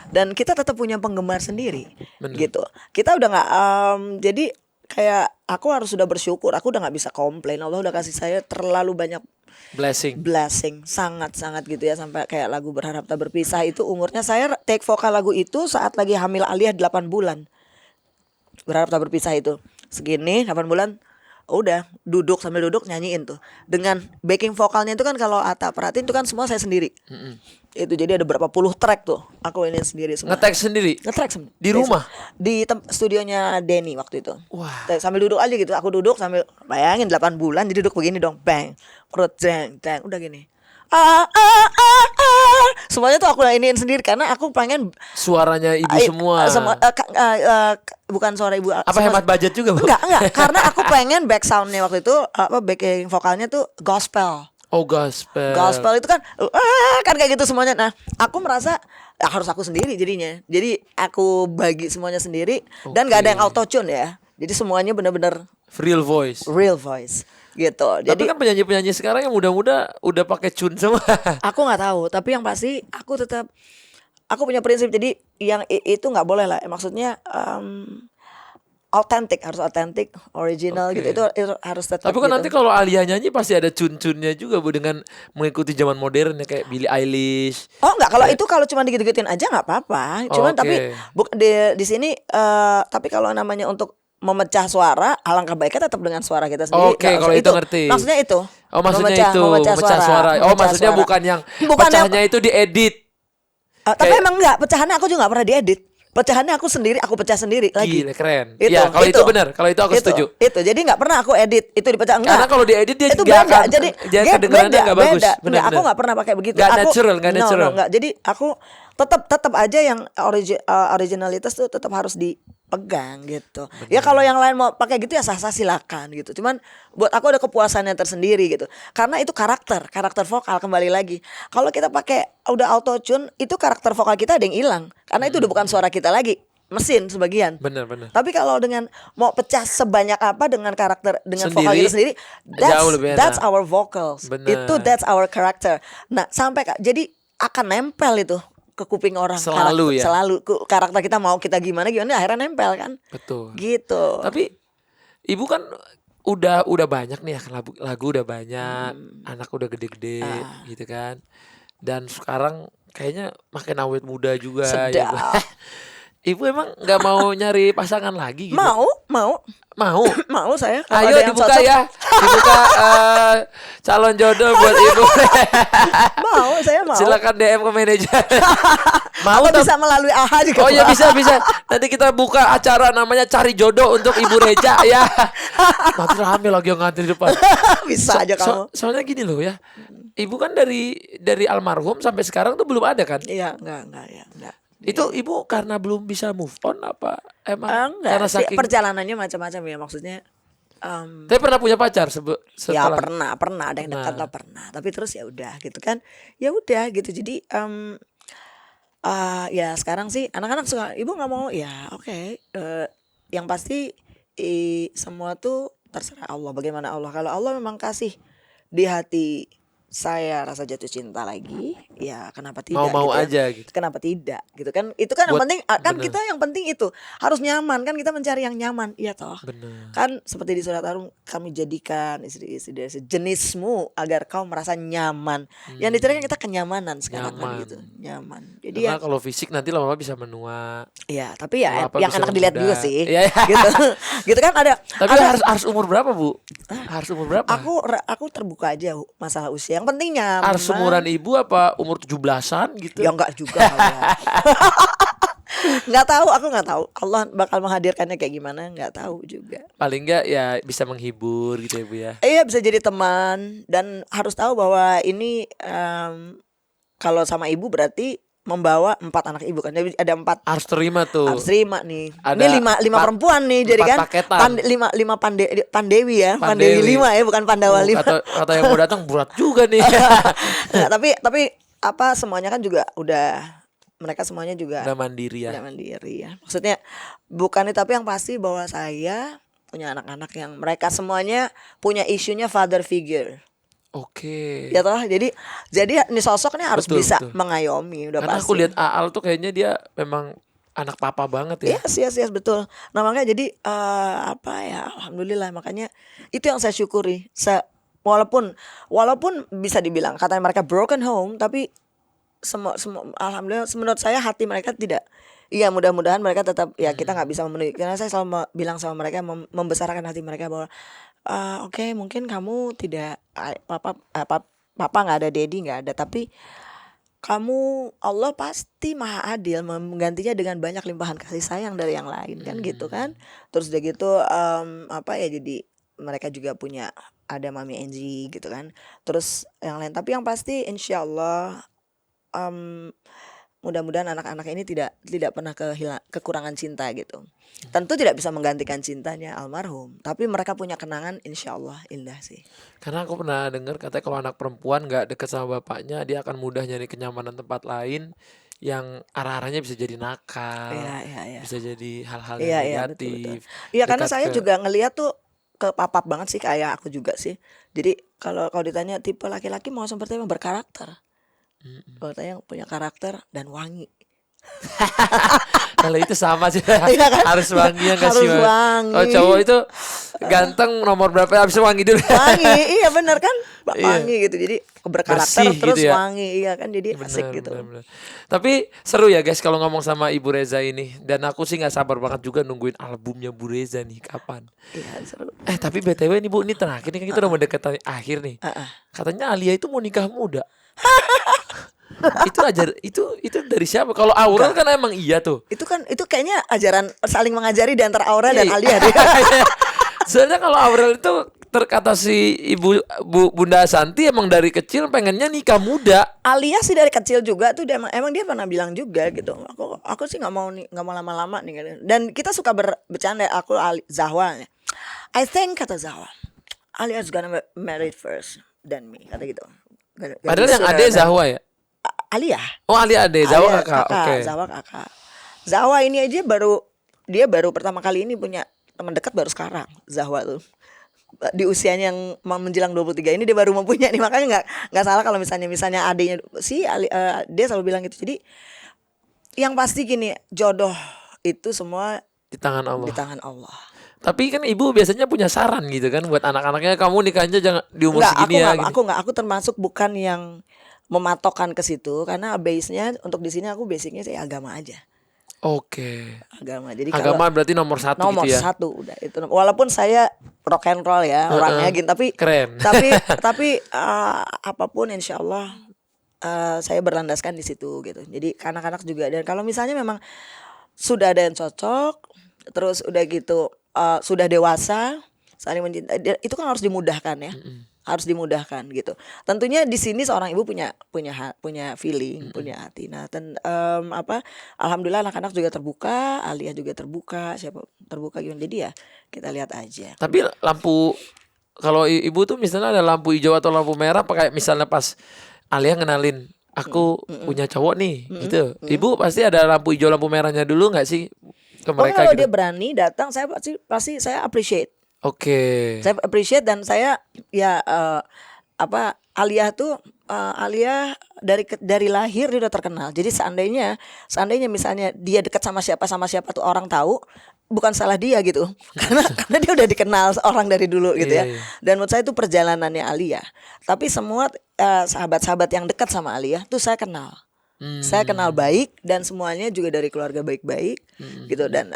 Dan kita tetap punya penggemar sendiri. Bener. Gitu. Kita udah nggak jadi kayak aku harus sudah bersyukur. Aku udah nggak bisa komplain. Allah udah kasih saya terlalu banyak blessing, sangat-sangat gitu ya, sampai kayak lagu Berharap Tak Berpisah itu umurnya saya take vokal lagu itu saat lagi hamil Aliyah 8 bulan. Berharap Tak Berpisah itu segini 8 bulan udah sambil duduk nyanyiin tuh dengan backing vokalnya itu kan kalau Ata perhatiin itu kan semua saya sendiri. Itu jadi ada berapa puluh track tuh aku ini sendiri semua. Nge-tag sendiri Nge-track sendiri. di rumah. Di studionya Denny waktu itu. Wah. Sambil duduk aja gitu. Aku duduk sambil bayangin 8 bulan jadi duduk begini dong. Bang. Perut jeng udah gini. Semuanya tuh aku iniin sendiri karena aku pengen Suaranya ibu semua. bukan suara ibu. Apa hemat budget juga, Bu? Enggak, karena aku pengen back soundnya waktu itu backing vokalnya tuh gospel. Oh, gospel. Gospel itu kan kan kayak gitu semuanya. Nah, aku merasa harus aku sendiri jadinya. Jadi aku bagi semuanya sendiri dan gak ada yang auto tune ya. Jadi semuanya benar-benar Real voice. real voice gitu. Tapi Jadi kan penyanyi-penyanyi sekarang yang muda-muda udah pakai tune semua. aku nggak tahu, tapi yang pasti aku tetap aku punya prinsip. Jadi yang itu nggak boleh lah. Maksudnya harus authentic, original Oke. gitu. Itu harus tetap. Tapi kan gitu. nanti kalau Alia nyanyi pasti ada tune-tune-nya juga, Bu, dengan mengikuti zaman modern ya kayak Billie Eilish. Oh enggak, kalau cuma digit-gitin aja nggak apa-apa. Cuman Oke. tapi di sini tapi kalau namanya untuk memecah suara, alangkah baiknya tetap dengan suara kita sendiri. Oke, Nggak kalau usah- itu ngerti. Maksudnya itu. Oh, maksudnya itu memecah suara. Oh, memecah maksudnya suara. bukan yang Bukan yang- pecahnya itu diedit. Tapi kayak- emang enggak, pecahannya aku juga nggak pernah diedit. Pecahannya aku sendiri, aku pecah sendiri lagi. Gila, keren. Ya, kalau itu benar. Kalau itu aku setuju. Itu jadi nggak pernah aku edit itu dipecah enggak. Karena kalau diedit dia itu nggak beda. akan- Jadi dia kedengarannya nggak bagus. Beda. Benar, Nggak, aku benar. nggak pernah pakai begitu. Nggak Aku- natural, nggak natural. nggak. Jadi aku tetap aja yang originalitas tuh tetap harus dipegang gitu. Ya kalau yang lain mau pakai gitu ya sah-sah silakan gitu. Cuman buat aku ada kepuasannya tersendiri gitu. Karena itu karakter vokal kembali lagi. Kalau kita pakai udah auto tune itu karakter vokal kita ada yang hilang. Karena itu udah bukan suara kita lagi. Mesin sebagian. Benar. Tapi kalau dengan mau pecah sebanyak apa dengan karakter dengan vokal Sendiri, kita sendiri, jauh lebih enak. that's our vocals. Bener. That's our character. Nah, jadi akan nempel itu ke kuping orang. Selalu ya? Selalu karakter kita mau kita gimana akhirnya nempel kan. Betul. Gitu. Tapi Ibu kan udah banyak nih ya lagu udah banyak, anak udah gede-gede gitu kan. Dan sekarang kayaknya makin awet muda juga. Sedap. Ibu. Ibu emang nggak mau nyari pasangan lagi gitu? Mau. Mau. Saya. Kalau Ayo ada yang dibuka cocok, ya, dibuka calon jodoh buat Ibu. Saya mau. Silakan DM ke manajer. Mau Atau bisa melalui AHA juga. Oh iya bisa. Nanti kita buka acara namanya Cari Jodoh untuk Ibu Reja ya. Nanti rame lagi yang ngantri depan. Bisa aja kamu. Soalnya gini loh ya. Ibu kan dari almarhum sampai sekarang tuh belum ada kan? Iya, enggak. Itu Ibu karena belum bisa move on apa emang Enggak karena sih, saking perjalanannya macam-macam ya maksudnya. Tapi pernah punya pacar Ya setelah pernah ada yang dekat lah pernah. Tapi terus ya udah gitu kan. Ya udah gitu. Jadi ya sekarang sih anak-anak suka ibu nggak mau ya oke. Yang pasti semua tuh terserah Allah. Bagaimana Allah. Kalau Allah memang kasih di hati saya rasa jatuh cinta lagi, ya kenapa tidak? Mau-mau gitu ya. aja gitu. Kenapa tidak? Gitu kan? Itu kan yang Buat- penting. Kan bener. kita yang penting itu harus nyaman kan, kita mencari yang nyaman, iya toh. Bener. Kan seperti di surat Ar-Rum, kami jadikan istri-istri dari sejenismu agar kau merasa nyaman. Yang dicari kan kita kenyamanan sekarang kan Nyaman. gitu, nyaman. Jadi Karena ya, kalau fisik nanti lama-lama bisa menua. ya tapi ya Apa yang bisa enak dilihat juga memudar. sih, Iya, iya. gitu, gitu kan ada. Tapi ada- harus umur berapa, Bu? Harus umur berapa? aku terbuka aja masalah usia. Yang penting nyaman. Harus seumuran ibu apa umur 17-an gitu? Ya enggak juga ya. Nggak tahu, aku nggak tahu Allah bakal menghadirkannya kayak gimana, nggak tahu juga. Paling enggak ya bisa menghibur gitu ya Bu ya. Iya, bisa jadi teman dan harus tahu bahwa ini kalau sama ibu berarti membawa 4 anak ibu kan. Jadi ada 4 Harus terima tuh. harus terima nih. Ada Ini 5 perempuan nih, jadi 4 kan paketan. 5 Pandewi ya. Pandewi 5 ya, bukan Pandawa 5. Kata yang mau datang berat juga nih. Nah, tapi apa semuanya kan juga udah, mereka semuanya juga Udah mandiri ya. udah mandiri ya. Maksudnya bukan itu, tapi yang pasti bahwa saya punya anak-anak yang mereka semuanya punya isunya father figure. Oke. Ya toh, jadi ini sosok nih harus Betul, bisa betul. mengayomi, udah Karena pasti. aku lihat Aal tuh kayaknya dia memang anak papa banget ya. Yes, betul. Nah makanya jadi apa ya, alhamdulillah, makanya itu yang saya syukuri. Walaupun bisa dibilang katanya mereka broken home, tapi semua alhamdulillah menurut saya hati mereka tidak. Iya, mudah-mudahan mereka tetap, ya kita nggak bisa memenuhi, karena saya selalu bilang sama mereka, membesarkan hati mereka bahwa oke, mungkin kamu tidak papa nggak ada, daddy nggak ada, tapi kamu, Allah pasti maha adil menggantinya dengan banyak limpahan kasih sayang dari yang lain kan, gitu kan. Terus udah gitu apa ya, jadi mereka juga punya, ada Mami Angie gitu kan, terus yang lain. Tapi yang pasti insya Allah mudah-mudahan anak-anak ini tidak pernah kekurangan cinta gitu. Tentu tidak bisa menggantikan cintanya almarhum, tapi mereka punya kenangan insya Allah indah sih. Karena aku pernah dengar katanya kalau anak perempuan nggak deket sama bapaknya, dia akan mudah nyari kenyamanan tempat lain yang arah-arahnya bisa jadi nakal, Iya. bisa jadi hal-hal Iya, yang betul. negatif. Iya, karena Dekat saya ke- juga ngelihat tuh kepapap banget sih, kayak aku juga sih. Jadi kalau ditanya tipe laki-laki mau seperti apa, berkarakter. Kalau saya yang punya karakter dan wangi. Kalau itu sama sih. Iya kan? Harus wangi ya nggak sih, Harus Mas? wangi. Oh, cowok itu ganteng nomor berapa habis wangi dulu. Wangi, iya benar kan? Iya. Wangi gitu. Jadi berkarakter Bersih terus gitu ya. wangi, iya kan, jadi asik gitu. Bener. Tapi seru ya guys kalau ngomong sama Ibu Reza ini. Dan aku sih nggak sabar banget juga nungguin albumnya Bu Reza nih kapan. Iya, seru. Tapi BTW nih Bu, ini terakhir nih kan kita udah mendekati akhir nih. Katanya Alia itu mau nikah muda. itu dari siapa? Kalau Aurel kan emang iya tuh. Itu kayaknya ajaran saling mengajari di antara Aura dan Iya. Alia deh. Soalnya kalau Aurel itu terkata si Bunda Santi emang dari kecil pengennya nikah muda. Alia sih dari kecil juga tuh, emang dia pernah bilang juga gitu. Aku sih nggak mau lama-lama nih. Dan kita suka bercanda, aku Zahwa. I think, kata Zahwa, Alia's gonna marry first than me, kata gitu. Padahal yang ade Zahwa ya. Alia. Oh, Alia ade, Zahwa Alia kakak. Oke. Zahwa kakak. Zahwa ini aja dia baru pertama kali ini punya teman dekat baru sekarang. Zahwa tuh di usianya yang menjelang 23 ini dia baru mempunyai nih, makanya nggak salah kalau misalnya adenya dia selalu bilang gitu. Jadi yang pasti gini, jodoh itu semua Di tangan Allah. di tangan Allah. Tapi kan ibu biasanya punya saran gitu kan buat anak-anaknya, kamu nikahnya jangan di umur segini ya. Gitu. Aku termasuk bukan yang mematokkan ke situ, karena base-nya untuk di sini aku basicnya saya agama aja. Oke. Agama. Jadi Agama kalau berarti nomor satu nomor gitu ya. satu udah itu. Walaupun saya rock and roll ya orangnya gitu, tapi Keren. tapi apapun insya Allah saya berlandaskan di situ gitu. Jadi anak-anak juga, dan kalau misalnya memang sudah ada yang cocok, terus udah gitu sudah dewasa, saling mencintai, itu kan harus dimudahkan ya. Harus dimudahkan gitu. Tentunya di sini seorang ibu punya feeling, punya hati. Nah, alhamdulillah anak-anak juga terbuka, Alia juga terbuka, siapa terbuka gimana. Jadi ya kita lihat aja. Tapi lampu, kalau ibu tuh misalnya ada lampu hijau atau lampu merah, kayak misalnya pas Alia ngenalin aku punya cowok nih gitu. Ibu pasti ada lampu hijau lampu merahnya dulu nggak sih ke mereka Kalau gitu? dia berani datang, saya pasti saya appreciate. Oke. Saya appreciate, dan saya ya Alia tuh Alia dari lahir dia udah terkenal. Jadi seandainya misalnya dia dekat sama siapa tuh orang tahu, bukan salah dia gitu. karena dia udah dikenal orang dari dulu gitu ya. Iya. Dan menurut saya itu perjalanannya Alia. Tapi semua sahabat-sahabat yang dekat sama Alia tuh saya kenal. Saya kenal baik dan semuanya juga dari keluarga baik-baik gitu, dan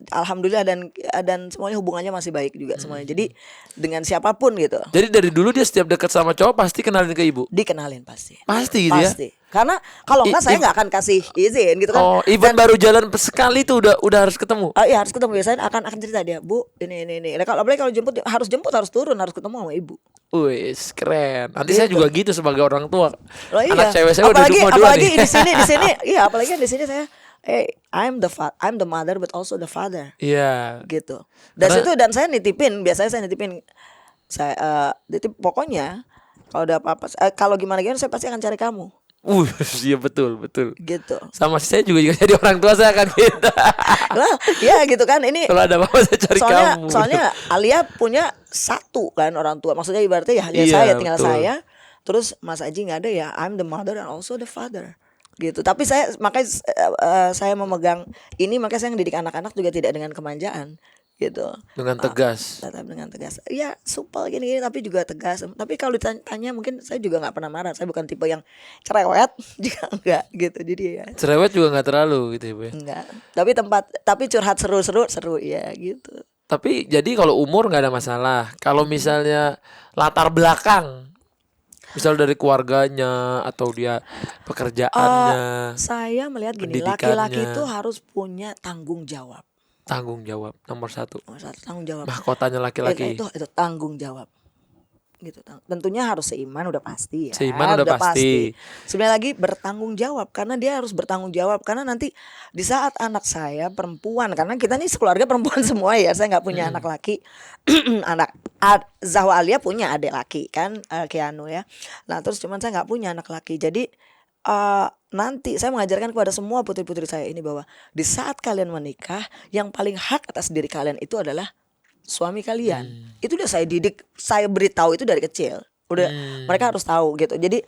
alhamdulillah dan semuanya hubungannya masih baik juga semuanya. Jadi dengan siapapun gitu Jadi dari dulu dia setiap dekat sama cowok pasti kenalin ke ibu. dikenalin pasti. Pasti gitu ya. Pasti. Karena kalau enggak saya nggak akan kasih izin gitu kan. Oh, even baru jalan sekali tuh udah harus ketemu. Iya harus ketemu, biasanya akan cerita dia, Bu ini. Nah, kalau apalagi kalau jemput harus turun, harus ketemu sama ibu. Wih, keren. Nanti saya juga gitu sebagai orang tua. Oh, iya. Anak cewek saya udah apalagi dua apalagi nih. di sini iya, apalagi di sini saya I'm the mother but also the father Iya. gitu. Dan Karena- situ dan saya nitipin, biasanya saya nitipin nitip pokoknya kalau ada apa-apa kalau gimana saya pasti akan cari kamu Iya betul. gitu. Sama saya juga jadi orang tua saya akan gitu. Lah, ya gitu kan ini. Kalau ada apa-apa saya cari kamu. Soalnya Alia punya satu kan orang tua. Maksudnya ibaratnya ya Iya, saya tinggal betul. saya. Terus Mas Aji nggak ada ya. I'm the mother and also the father. Gitu. Tapi makanya saya memegang ini, makanya saya mendidik anak-anak juga tidak dengan kemanjaan gitu. Dengan tegas. Tetap dengan tegas. Ya supel gini tapi juga tegas. Tapi kalau ditanya mungkin saya juga nggak pernah marah. Saya bukan tipe yang cerewet juga enggak gitu. Jadi ya Cerewet juga nggak terlalu gitu ya, Bu ya. enggak. Tapi curhat seru ya gitu. Tapi jadi kalau umur nggak ada masalah. Kalau misalnya latar belakang, misal dari keluarganya atau dia pekerjaannya, Saya melihat gini, pendidikannya. laki-laki itu harus punya tanggung jawab. tanggung jawab nomor satu. Nomor satu, tanggung jawab. Mahkotanya laki-laki. Itu tanggung jawab. Gitu. Tentunya harus seiman, udah pasti ya. Seiman udah pasti. Sebenarnya lagi bertanggung jawab, karena dia harus bertanggung jawab, karena nanti di saat anak saya perempuan, karena kita nih sekeluarga perempuan semua ya, saya nggak punya anak laki. Zahwa Alia punya adik laki kan, Keanu ya. Nah terus cuman saya nggak punya anak laki, jadi nanti saya mengajarkan kepada semua putri-putri saya ini bahwa di saat kalian menikah, yang paling hak atas diri kalian itu adalah suami kalian. Itu udah saya didik, saya beritahu itu dari kecil. Udah mereka harus tahu gitu. Jadi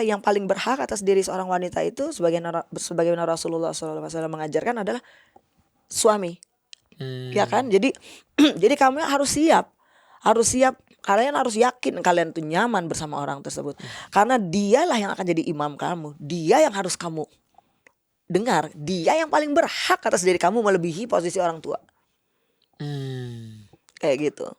yang paling berhak atas diri seorang wanita itu sebagaimana Rasulullah SAW mengajarkan adalah suami. Ya kan? Jadi jadi kamu harus siap. Kalian harus yakin kalian tuh nyaman bersama orang tersebut. Karena dialah yang akan jadi imam kamu. Dia yang harus kamu dengar. Dia yang paling berhak atas diri kamu melebihi posisi orang tua. Kayak gitu.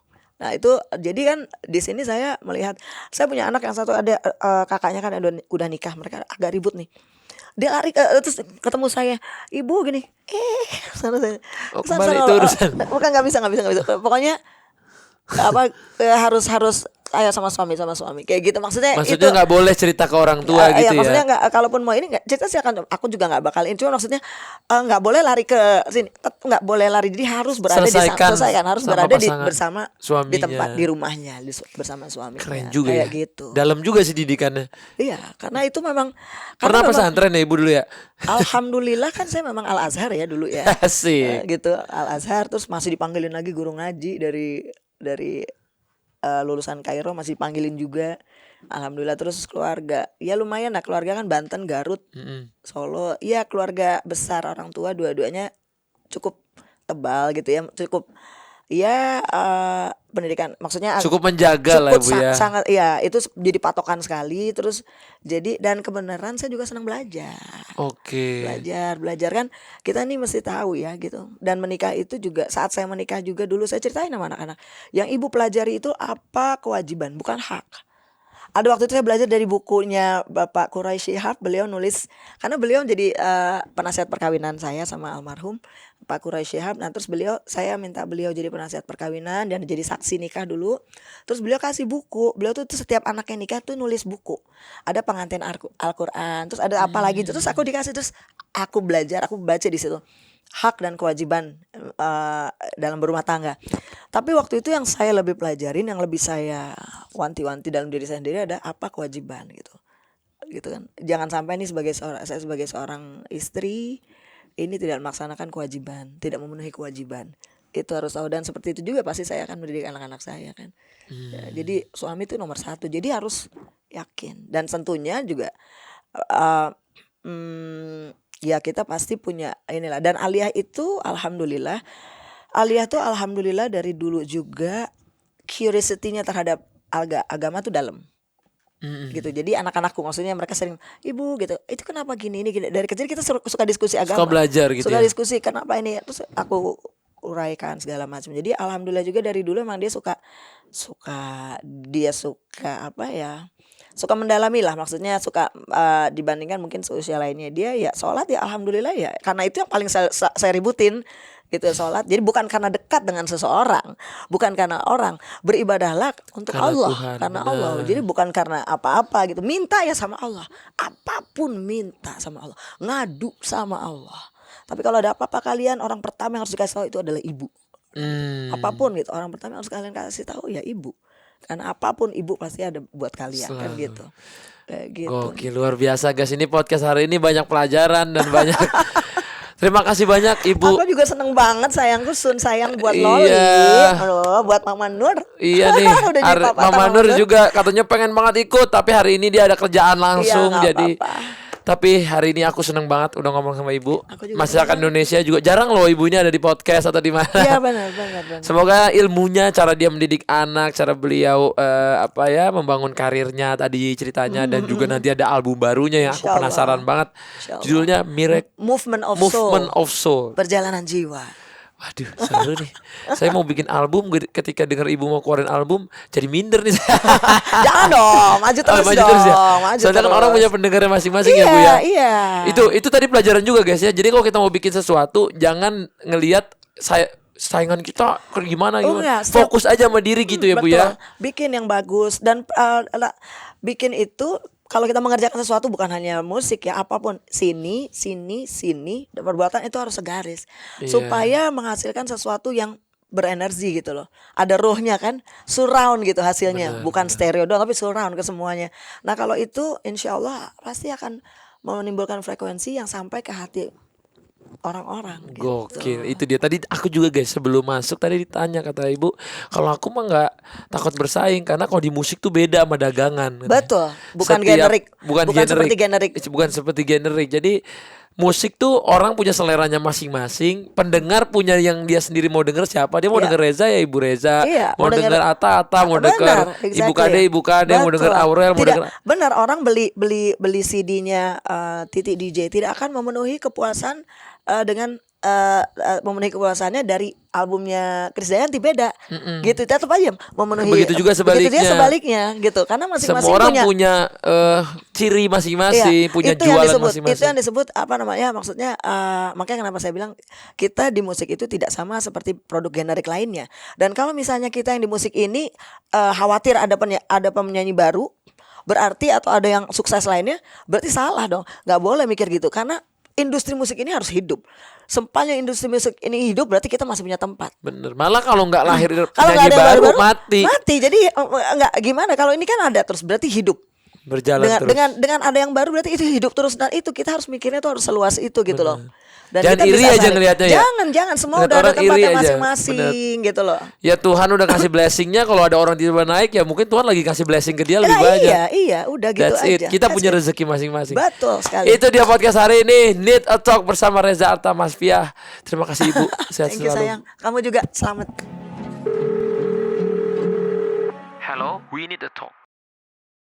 Nah itu jadi kan di sini saya melihat, saya punya anak yang satu ada kakaknya kan udah nikah, mereka agak ribut nih. Dia lari terus ketemu saya, ibu gini, sana saya. Kembali itu urusan. Bukan nggak bisa. Pokoknya harus ayo sama suami kayak gitu, maksudnya itu nggak boleh cerita ke orang tua gitu ya, maksudnya ya. nggak, kalaupun mau ini nggak cerita silakan, aku juga nggak bakal ini, cuma maksudnya nggak boleh lari ke sini, nggak boleh lari, jadi harus berada selesaikan, harus berada bersama suaminya. di tempat, di rumahnya bersama suaminya. Keren juga kayak ya. gitu. Dalam juga sih didikannya. Iya, karena itu memang Pernah pesantren ya ibu dulu ya? Alhamdulillah kan saya memang Al Azhar ya dulu ya. Asik. Gitu, Al Azhar, terus masih dipanggilin lagi guru ngaji dari lulusan Kairo, masih dipanggilin juga. Alhamdulillah. Terus keluarga ya lumayan lah, keluarga kan Banten, Garut, Solo, ya keluarga besar, orang tua dua-duanya cukup tebal gitu ya, cukup ya pendidikan, maksudnya Cukup menjaga lah Bu ya. sangat ya, itu jadi patokan sekali. Terus jadi, dan kebenaran saya juga senang belajar. Oke. Belajar kan, kita nih mesti tahu ya gitu. Dan menikah itu juga, saat saya menikah juga dulu saya ceritain sama anak-anak, yang ibu pelajari itu apa kewajiban, bukan hak. Ada waktu itu saya belajar dari bukunya Bapak Quraisy Shihab, beliau nulis, karena beliau jadi penasihat perkawinan saya sama almarhum Pak Quraisy Shihab. Nah terus saya minta beliau jadi penasihat perkawinan dan jadi saksi nikah dulu. Terus beliau kasih buku, beliau tuh setiap anak yang nikah tuh nulis buku. Ada pengantin Al-Quran, terus ada apa lagi, terus aku dikasih, terus aku belajar, aku baca di situ hak dan kewajiban dalam berumah tangga. Tapi waktu itu yang saya lebih pelajarin, yang lebih saya wanti-wanti dalam diri saya sendiri, ada apa kewajiban gitu kan. Jangan sampai nih saya sebagai seorang istri ini tidak melaksanakan kewajiban, tidak memenuhi kewajiban. Itu harus tahu, dan seperti itu juga pasti saya akan mendidik anak-anak saya kan. Ya, jadi suami itu nomor satu, jadi harus yakin. Dan tentunya juga ya kita pasti punya inilah. Dan Aliyah itu alhamdulillah dari dulu juga curiosity-nya terhadap agama tuh dalam. gitu. Jadi anak-anakku maksudnya mereka sering, ibu gitu, itu kenapa gini ini gini. Dari kecil kita suka diskusi agama, Suka belajar gitu suka ya. diskusi kenapa ini, terus aku uraikan segala macam. Jadi alhamdulillah juga dari dulu emang dia suka apa ya, suka mendalami lah, maksudnya suka dibandingkan mungkin seusia lainnya dia ya sholat ya alhamdulillah ya, karena itu yang paling saya ributin gitu, sholat. Jadi bukan karena dekat dengan seseorang, bukan karena orang, beribadahlah untuk Karena Allah, Tuhan, karena benar. Allah. Jadi bukan karena apa-apa gitu, minta ya sama Allah, apapun minta sama Allah, ngadu sama Allah. Tapi kalau ada apa-apa kalian, orang pertama yang harus dikasih tahu itu adalah ibu. Apapun gitu, orang pertama yang harus kalian kasih tahu ya ibu. Karena apapun ibu pasti ada buat kalian kan Selalu. gitu. Kayak gitu. Gokil, luar biasa guys. Ini podcast hari ini banyak pelajaran dan banyak. Terima kasih banyak Ibu. Aku juga seneng banget sayangku Sun, sayang buat Iya. Loli. Aduh, buat Mama Nur. Iya nih, Udah jadi papa Mama sama Nur juga katanya pengen banget ikut, tapi hari ini dia ada kerjaan langsung, Iya, nggak jadi. apa-apa. Tapi hari ini aku seneng banget udah ngomong sama Ibu. Aku juga Masyarakat Indonesia juga jarang loh ibunya ada di podcast atau di mana. Iya benar. Semoga ilmunya, cara dia mendidik anak, cara beliau membangun karirnya tadi ceritanya, dan juga nanti ada album barunya yang aku Insya Allah. penasaran banget. Insya Allah. Judulnya Movement of Soul. Perjalanan jiwa. Waduh, seru nih. Saya mau bikin album, ketika dengar Ibu mau keluarin album, jadi minder nih. Jangan dong, maju terus maju dong. terus ya. Maju Soalnya kan terus. orang punya pendengarnya masing-masing Iya, ya Bu ya. iya. Itu tadi pelajaran juga guys ya. Jadi kalau kita mau bikin sesuatu, jangan ngelihat saingan kita gimana. Enggak, Fokus aja sama diri gitu ya Bu ya. Bikin yang bagus dan bikin itu. Kalau kita mengerjakan sesuatu bukan hanya musik ya, apapun, sini, dan perbuatan itu harus segaris. Iya. Supaya menghasilkan sesuatu yang berenergi gitu loh. Ada ruhnya kan, surround gitu hasilnya. Bukan stereo doang tapi surround ke semuanya. Nah kalau itu insya Allah pasti akan menimbulkan frekuensi yang sampai ke hati orang-orang gitu. Gokil, itu dia. Tadi aku juga guys sebelum masuk tadi ditanya kata Ibu, kalau aku mah nggak takut bersaing karena kalau di musik tuh beda sama dagangan. Betul, bukan generik. Bukan seperti generik. Bukan seperti generik. Jadi musik tuh orang punya seleranya masing-masing. Pendengar punya yang dia sendiri mau denger siapa. Dia mau Iya. denger Reza ya Ibu Reza. Iya, Mau denger Ata, mau denger Ibu Kade, mau denger Aurel, mau denger. Benar, orang beli CD-nya Titi DJ tidak akan memenuhi kepuasan dengan memenuhi kepuasannya dari albumnya Krisdayanti, beda. Gitu, tetap aja memenuhi. Begitu juga Begitu dia sebaliknya. sebaliknya gitu. Karena masing-masing Semua orang punya punya ciri masing-masing, punya itu yang jualan disebut, masing-masing. Itu yang disebut apa namanya? Maksudnya makanya kenapa saya bilang kita di musik itu tidak sama seperti produk generik lainnya. Dan kalau misalnya kita yang di musik ini khawatir ada penyanyi baru, berarti atau ada yang sukses lainnya, berarti salah dong. Nggak boleh mikir gitu karena industri musik ini harus hidup. Sepanjang industri musik ini hidup berarti kita masih punya tempat. Bener. Malah kalau nggak lahir Kalau penyanyi nggak ada yang baru mati. Jadi nggak gimana? Kalau ini kan ada terus berarti hidup. Berjalan terus. Dengan ada yang baru berarti itu hidup terus, dan itu kita harus mikirnya tuh harus seluas itu gitu loh. Dan Jangan kita iri bisa aja saling- ngelihatnya ya. Jangan semua Ngeliat udah ada orang iri tempatnya aja. masing-masing gitu loh. Ya Tuhan udah kasih blessingnya. Kalau ada orang tiba-tiba naik ya mungkin Tuhan lagi kasih blessing ke dia lebih Nah, banyak. iya, udah gitu That's aja. it. Kita That's punya it. rezeki masing-masing. Betul sekali. Itu dia podcast hari ini, Need a Talk bersama Reza Arta Masfiah. Terima kasih Ibu. Sehat Thank you selalu. sayang. Kamu juga selamat. Hello, we need a talk.